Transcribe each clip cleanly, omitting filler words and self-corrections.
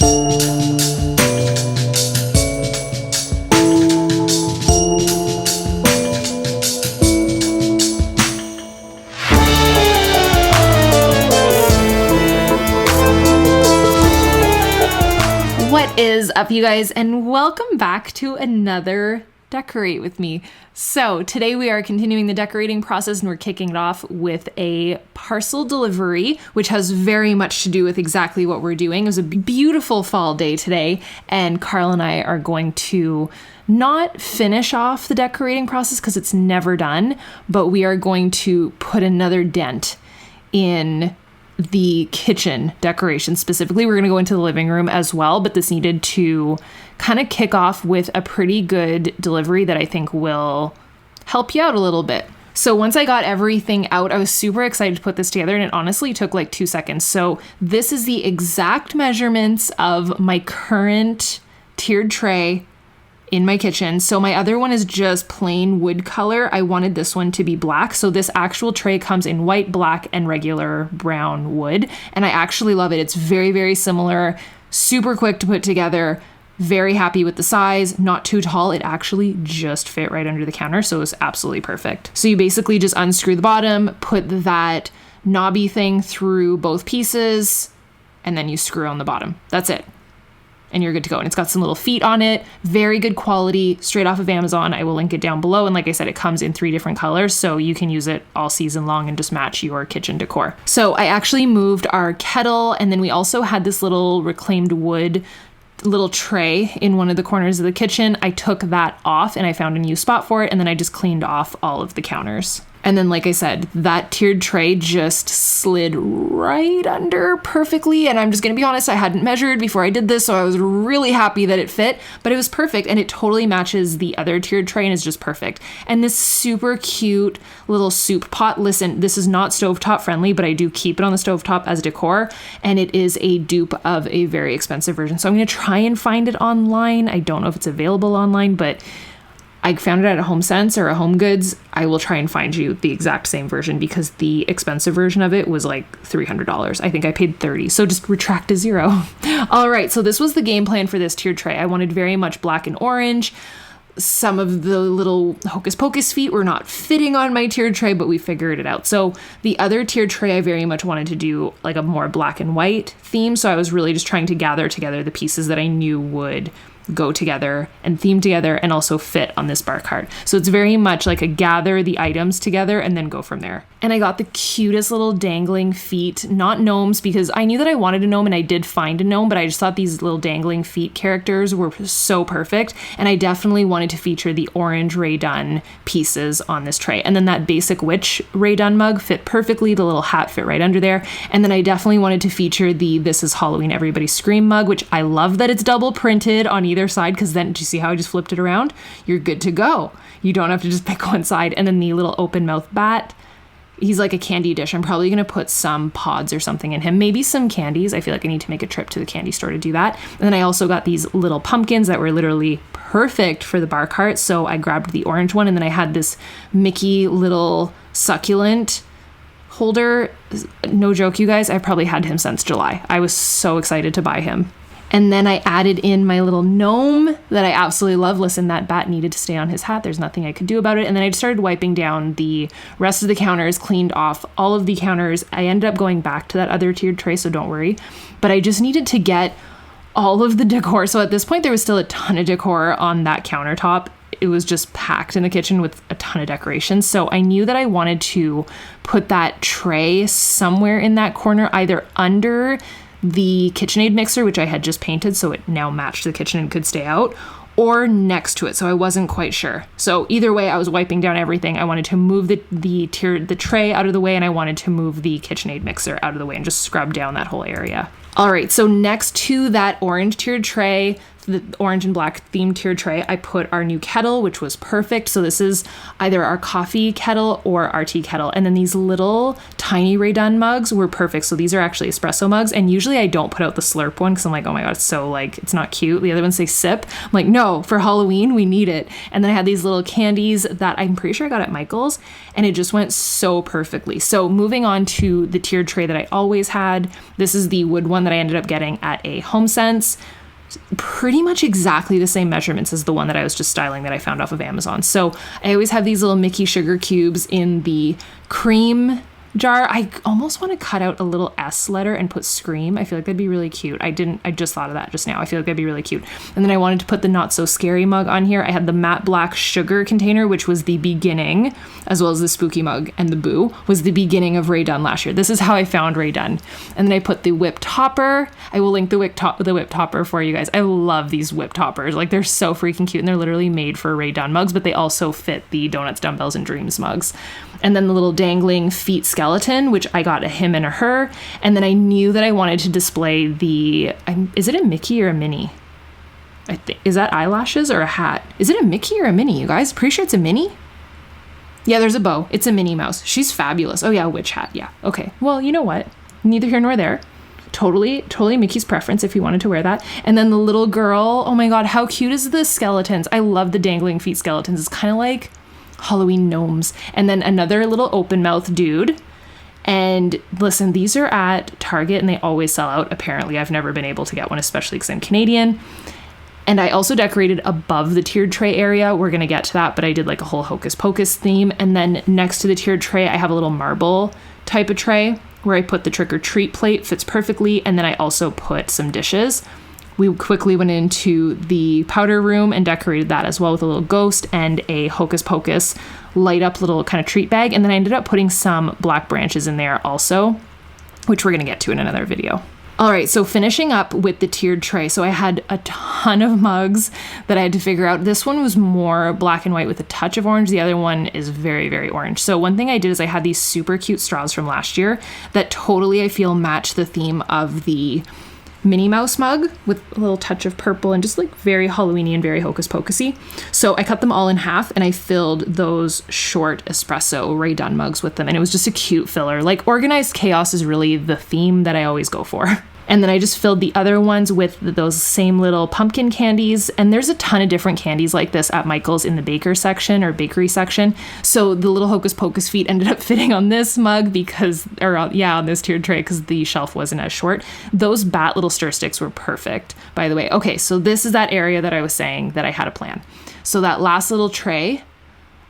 What is up, you guys, and welcome back to another Decorate with me. So today we are continuing the decorating process, and we're kicking it off with a parcel delivery, which has very much to do with exactly what we're doing. It was a beautiful fall day today, and Carl and I are going to not finish off the decorating process because it's never done, but we are going to put another dent in the kitchen decoration. Specifically, we're going to go into the living room as well, but this needed to kind of kick off with a pretty good delivery that I think will help you out a little bit. So once I got everything out, I was super excited to put this together, and it honestly took like 2 seconds. So this is the exact measurements of my current tiered tray in my kitchen. So my other one is just plain wood color. I wanted this one to be black. So this actual tray comes in white, black, and regular brown wood. And I actually love it. It's very, very similar, super quick to put together. Very happy with the size, not too tall. It actually just fit right under the counter. So it was absolutely perfect. So you basically just unscrew the bottom, put that knobby thing through both pieces, and then you screw on the bottom. That's it. And you're good to go. And it's got some little feet on it. Very good quality, straight off of Amazon. I will link it down below. And like I said, it comes in 3 different colors, so you can use it all season long and just match your kitchen decor. So I actually moved our kettle, and then we also had this little reclaimed wood little tray in one of the corners of the kitchen. I took that off and I found a new spot for it, and then I just cleaned off all of the counters. And then, like I said, that tiered tray just slid right under perfectly. And I'm just going to be honest, I hadn't measured before I did this, so I was really happy that it fit, but it was perfect, and it totally matches the other tiered tray and is just perfect. And this super cute little soup pot, listen, this is not stovetop friendly, but I do keep it on the stovetop as decor, and it is a dupe of a very expensive version. So I'm going to try and find it online. I don't know if it's available online, but I found it at a HomeSense or a Home Goods. I will try and find you the exact same version because the expensive version of it was like $300. I think I paid $30. So just retract to $0. All right. So this was the game plan for this tiered tray. I wanted very much black and orange. Some of the little hocus pocus feet were not fitting on my tiered tray, but we figured it out. So the other tiered tray, I very much wanted to do like a more black and white theme. So I was really just trying to gather together the pieces that I knew would go together and theme together and also fit on this bar cart. So it's very much like a gather the items together and then go from there. And I got the cutest little dangling feet, not gnomes, because I knew that I wanted a gnome and I did find a gnome, but I just thought these little dangling feet characters were so perfect. And I definitely wanted to feature the orange Ray Dunn pieces on this tray. And then that basic witch Ray Dunn mug fit perfectly. The little hat fit right under there. And then I definitely wanted to feature the This Is Halloween Everybody Scream mug, which I love that it's double printed on either side, because then, do you see how I just flipped it around? You're good to go. You don't have to just pick one side. And then the little open mouth bat, he's like a candy dish. I'm probably going to put some pods or something in him, maybe some candies. I feel like I need to make a trip to the candy store to do that. And then I also got these little pumpkins that were literally perfect for the bar cart. So I grabbed the orange one, and then I had this Mickey little succulent holder. No joke, you guys, I've probably had him since July. I was so excited to buy him. And then I added in my little gnome that I absolutely love. Listen, that bat needed to stay on his hat. There's nothing I could do about it. And then I just started wiping down the rest of the counters, cleaned off all of the counters. I ended up going back to that other tiered tray, so don't worry. But I just needed to get all of the decor. So at this point, there was still a ton of decor on that countertop. It was just packed in the kitchen with a ton of decorations. So I knew that I wanted to put that tray somewhere in that corner, either under the KitchenAid mixer, which I had just painted so it now matched the kitchen and could stay out, or next to it. So I wasn't quite sure. So either way, I was wiping down everything. I wanted to move the tray out of the way, and I wanted to move the KitchenAid mixer out of the way and just scrub down that whole area. All right, so next to that orange tiered tray, the orange and black themed tiered tray, I put our new kettle, which was perfect. So this is either our coffee kettle or our tea kettle. And then these little tiny Rae Dunn mugs were perfect. So these are actually espresso mugs. And usually I don't put out the slurp one because I'm like, oh my God, it's so like, it's not cute. The other ones say sip. I'm like, no, for Halloween, we need it. And then I had these little candies that I'm pretty sure I got at Michael's, and it just went so perfectly. So moving on to the tiered tray that I always had. This is the wood one that I ended up getting at a HomeSense. Pretty much exactly the same measurements as the one that I was just styling that I found off of Amazon. So I always have these little Mickey sugar cubes in the cream jar. I almost want to cut out a little S letter and put scream. I feel like that'd be really cute. I just thought of that just now. I feel like that'd be really cute. And then I wanted to put the not so scary mug on here. I had the matte black sugar container, which was the beginning, as well as the spooky mug, and the boo was the beginning of Rae Dunn last year. This is how I found Rae Dunn. And then I put the whip topper. I will link the whip topper for you guys. I love these whip toppers. Like, they're so freaking cute, and they're literally made for Rae Dunn mugs, but they also fit the Donuts, Dumbbells, and Dreams mugs. And then the little dangling feet skeleton, which I got a him and a her. And then I knew that I wanted to display is it a Mickey or a Minnie? Is that eyelashes or a hat? Is it a Mickey or a Minnie, you guys? Pretty sure it's a Minnie. Yeah, there's a bow. It's a Minnie Mouse. She's fabulous. Oh yeah, witch hat. Yeah. Okay. Well, you know what? Neither here nor there. Totally Mickey's preference if you wanted to wear that. And then the little girl. Oh my God, how cute is the skeletons? I love the dangling feet skeletons. It's kind of like Halloween gnomes. And then another little open mouth dude. And listen, these are at Target and they always sell out. Apparently, I've never been able to get one, especially because I'm Canadian. And I also decorated above the tiered tray area. We're going to get to that, but I did like a whole Hocus Pocus theme. And then next to the tiered tray, I have a little marble type of tray where I put the trick or treat plate, fits perfectly. And then I also put some dishes. We quickly went into the powder room and decorated that as well with a little ghost and a Hocus Pocus light up little kind of treat bag. And then I ended up putting some black branches in there also, which we're going to get to in another video. All right, so finishing up with the tiered tray. So I had a ton of mugs that I had to figure out. This one was more black and white with a touch of orange. The other one is very, very orange. So one thing I did is I had these super cute straws from last year that totally, I feel, match the theme of the Minnie Mouse mug with a little touch of purple and just like very Halloweeny and very Hocus Pocusy. So I cut them all in half and I filled those short espresso Rae Dunn mugs with them. And it was just a cute filler. Like, organized chaos is really the theme that I always go for. And then I just filled the other ones with those same little pumpkin candies. And there's a ton of different candies like this at Michael's in the bakery section. So the little Hocus Pocus feet ended up fitting on this mug on this tiered tray because the shelf wasn't as short. Those bat little stir sticks were perfect, by the way. Okay, so this is that area that I was saying that I had a plan. So that last little tray,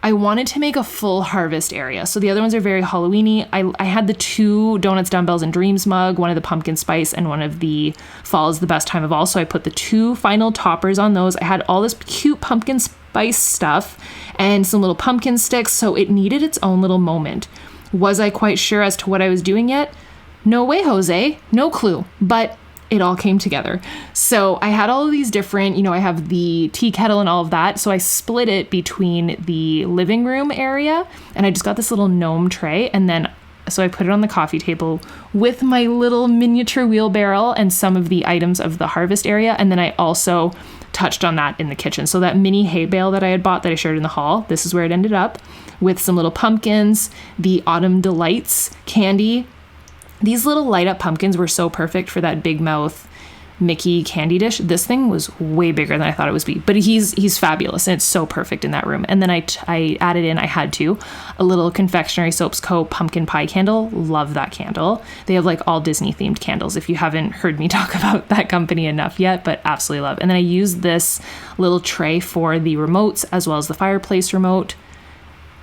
I wanted to make a full harvest area. So the other ones are very Halloween-y. I had the 2 Donuts, Dumbbells, and Dreams mug, one of the pumpkin spice and one of the fall is the best time of all. So I put the 2 final toppers on those. I had all this cute pumpkin spice stuff and some little pumpkin sticks. So it needed its own little moment. Was I quite sure as to what I was doing yet? No way, Jose. No clue. But it all came together. So I had all of these different, I have the tea kettle and all of that. So I split it between the living room area and I just got this little gnome tray. And then, so I put it on the coffee table with my little miniature wheelbarrow and some of the items of the harvest area. And then I also touched on that in the kitchen. So that mini hay bale that I had bought that I shared in the haul, this is where it ended up with some little pumpkins, the Autumn Delights candy. These little light up pumpkins were so perfect for that big mouth Mickey candy dish. This thing was way bigger than I thought it was but he's fabulous and it's so perfect in that room. And then I added in, I had to, a little Confectionery Soaps Co. pumpkin pie candle. Love that candle. They have like all Disney themed candles if you haven't heard me talk about that company enough yet, but absolutely love. And then I used this little tray for the remotes as well as the fireplace remote.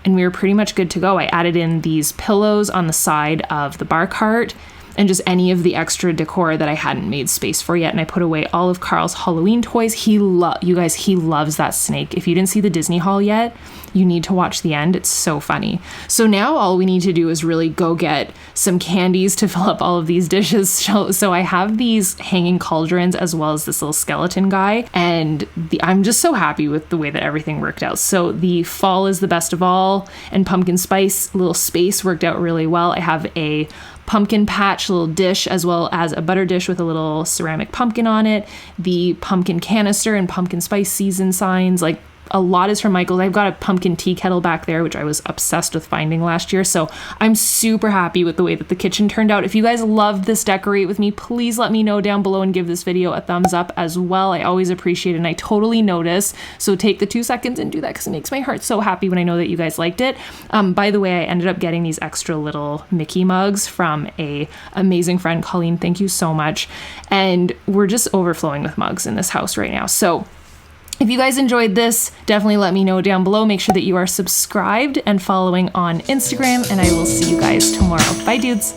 And we were pretty much good to go. I added in these pillows on the side of the bar cart and just any of the extra decor that I hadn't made space for yet. And I put away all of Carl's Halloween toys. You guys, he loves that snake. If you didn't see the Disney haul yet, you need to watch the end. It's so funny. So now all we need to do is really go get some candies to fill up all of these dishes. So I have these hanging cauldrons as well as this little skeleton guy. And I'm just so happy with the way that everything worked out. So the fall is the best of all and pumpkin spice little space worked out really well. I have a pumpkin patch little dish, as well as a butter dish with a little ceramic pumpkin on it, the pumpkin canister and pumpkin spice season signs. Like, a lot is from Michael's. I've got a pumpkin tea kettle back there, which I was obsessed with finding last year. So I'm super happy with the way that the kitchen turned out. If you guys loved this decorate with me, please let me know down below and give this video a thumbs up as well. I always appreciate it, and I totally notice. So take the 2 seconds and do that, because it makes my heart so happy when I know that you guys liked it. By the way, I ended up getting these extra little Mickey mugs from a amazing friend, Colleen. Thank you so much. And we're just overflowing with mugs in this house right now. So if you guys enjoyed this, definitely let me know down below. Make sure that you are subscribed and following on Instagram, and I will see you guys tomorrow. Bye, dudes.